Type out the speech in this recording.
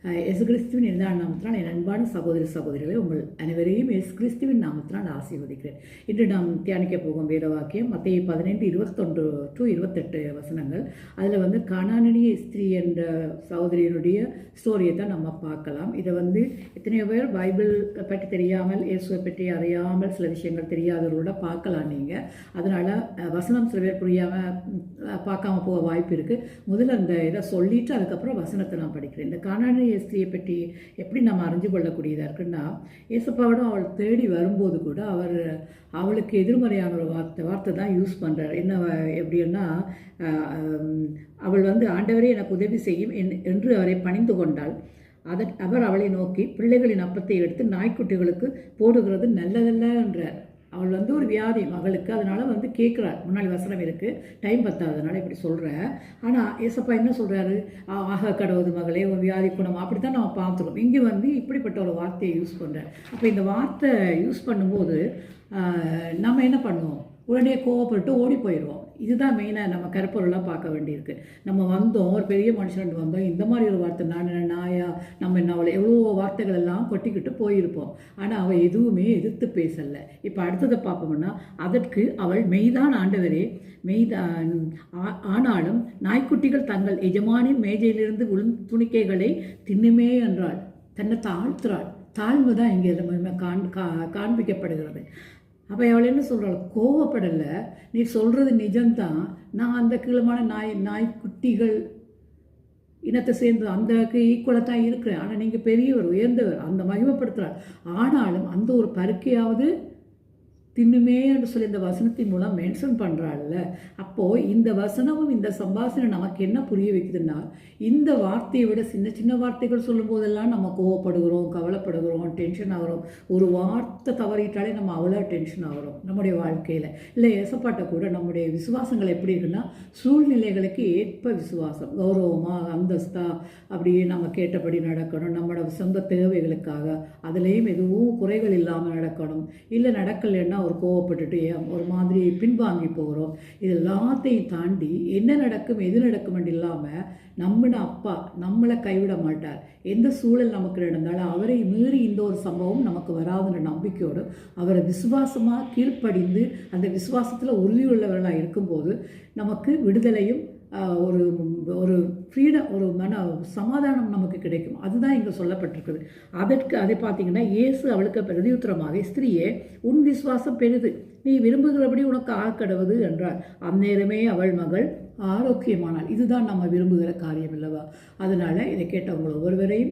இயேசு கிறிஸ்துவின் இனிதான நாமத்தினால் என் அன்பான சகோதரி சகோதரிகளை உங்கள் அனைவரையும் இயேசு கிறிஸ்துவின் நாமத்தினால் ஆசீர்வதிக்கிறேன். இன்று நாம் தியானிக்க போகும் வேத வாக்கியம் மத்தேயு 15:21-28 வசனங்கள். அதில் கானானிய ஸ்திரீ என்ற சகோதரியினுடைய ஸ்டோரியை தான் நம்ம பார்க்கலாம். இதை எத்தனையோ பேர் பைபிள் பற்றி தெரியாமல், இயேசுவை பற்றி அறியாமல், சில விஷயங்கள் தெரியாதவர்களோட பார்க்கலாம். நீங்கள் அதனால் வசனம் சில பேர் புரியாமல் பார்க்காம போக வாய்ப்பு இருக்குது. முதல்ல அந்த இதை சொல்லிவிட்டு அதுக்கப்புறம் வசனத்தை நான் படிக்கிறேன். இந்த கானானிய ஸ்திரியை பற்றி எப்படி நம்ம அறிஞ்சு கொள்ளக்கூடியதாக இருக்குன்னா, ஏசப்பாவிடம் அவள் தேடி வரும்போது கூட அவளுக்கு எதிர்மறையான ஒரு வார்த்தை தான் யூஸ் பண்ணுறார். என்ன எப்படின்னா, அவள் ஆண்டவரே எனக்கு உதவி செய்யும் என்று அவரை பணிந்து கொண்டாள். அவர் அவளை நோக்கி, பிள்ளைகளின் அப்பத்தை எடுத்து நாய்க்குட்டிகளுக்கு போடுகிறது நல்லதல்ல என்றார். அவள் ஒரு வியாதி மகளுக்கு, அதனால் கேட்குறாள். முன்னாடி வசனம் இருக்குது, டைம் பத்தாததுனால இப்படி சொல்கிறேன். ஆனால் ஏசப்பா என்ன சொல்கிறாரு? ஆக கடவுது மகளே, ஒரு வியாதி குணம், அப்படி தான் நம்ம பார்த்துருக்கோம். இங்கே இப்படிப்பட்ட ஒரு வார்த்தையை யூஸ் பண்ணுறேன். அப்போ இந்த வார்த்தை யூஸ் பண்ணும்போது நம்ம என்ன பண்ணுவோம்? உடனே கோவப்பட்டு ஓடி போயிடுவோம். இதுதான் மெயினாக நம்ம கருப்பொருளாக பார்க்க வேண்டியிருக்கு. நம்ம ஒரு பெரிய மனுஷன் வந்தோம், இந்த மாதிரி ஒரு வார்த்தை, நாயா, நம்ம என்ன அவளை எவ்வளோ வார்த்தைகள் எல்லாம் கொட்டிக்கிட்டு போயிருப்போம். ஆனால் அவள் எதுவுமே எதிர்த்து பேசலை. இப்போ அடுத்ததை பார்ப்போம்னா, அதற்கு அவள் மெய்தான் ஆண்டவரே, மெய்தான், ஆனாலும் நாய்க்குட்டிகள் தங்கள் எஜமானின் மேஜையிலிருந்து விழும் துணிக்கைகளை தின்னுமே என்றாள். தன்னை தாழ்த்துறாள். தாழ்வு தான் இங்கே காண்பிக்கப்படுகிறது. அப்போ அவள் என்ன சொல்கிறாள்? கோவப்படலை, நீ சொல்கிறது நிஜம்தான், நான் அந்த கீழமான நாய்க்குட்டிகள் இனத்தை சேர்ந்து அந்த ஈக்குவலாக தான் இருக்கிறேன், ஆனால் நீங்கள் பெரியவர், உயர்ந்தவர், அந்த மகிமைப்படுத்துகிறார். ஆனாலும் அந்த ஒரு பருக்கையாவது தின்னுமே என்று சொல்லி இந்த வசனத்தின் மூலம் மென்ஷன் பண்ணுறாள்ல. அப்போது இந்த வசனமும் இந்த சம்பாஷணை நமக்கு என்ன புரிய வைக்குதுன்னா, இந்த வார்த்தையை விட சின்ன சின்ன வார்த்தைகள் சொல்லும் போதெல்லாம் நம்ம கோவப்படுகிறோம், கவலைப்படுகிறோம், டென்ஷன் ஆகிறோம். ஒரு வார்த்தை தவறிட்டாலே நம்ம அவ்வளோ டென்ஷன் ஆகிறோம் நம்முடைய வாழ்க்கையில். இல்லை ஏசப்பாட்ட கூட நம்முடைய விசுவாசங்கள் எப்படி இருக்குன்னா, சூழ்நிலைகளுக்கு ஏற்ப விசுவாசம், கௌரவமாக, அந்தஸ்தா, அப்படியே நம்ம கேட்டபடி நடக்கணும், நம்மளோட சொந்த தேவைகளுக்காக, அதுலேயும் எதுவும் குறைகள் இல்லாமல் நடக்கணும். இல்லை நடக்கலைன்னா ஒரு கோவப்பட்டுட்டு ஒரு மாதிரி பின்வாங்கி போகிறோம். இது எல்லாத்தையும் தாண்டி என்ன நடக்கும் எது நடக்கும் இல்லாமல் நம்மள அப்பா நம்மளை கைவிட மாட்டார். எந்த சூழல் நமக்கு நடந்தாலும் அவரை மீறி இந்த ஒரு சம்பவம் நமக்கு வராதுன்ற நம்பிக்கையோடு அவரை விசுவாசமாக கீழ்ப்படிந்து அந்த விசுவாசத்தில் உறுதியுள்ளவர்களாக இருக்கும்போது நமக்கு விடுதலையும் ஒரு ஒரு ஃப்ரீடம், ஒரு சமாதானம் நமக்கு கிடைக்கும். அதுதான் இங்கே சொல்லப்பட்டிருக்குது. அதை பார்த்தீங்கன்னா, இயேசு அவளுக்கு பிரதியுத்தரமாக, ஸ்திரியே, உன் விசுவாசம் பெரிது, நீ விரும்புகிறபடி உனக்கு ஆக்கடவுது என்றார். அந்நேரமே அவள் மகள் ஆரோக்கியமானாள். இதுதான் நம்ம விரும்புகிற காரியம் இல்லவா? அதனால் இதை கேட்டவங்க ஒவ்வொருவரையும்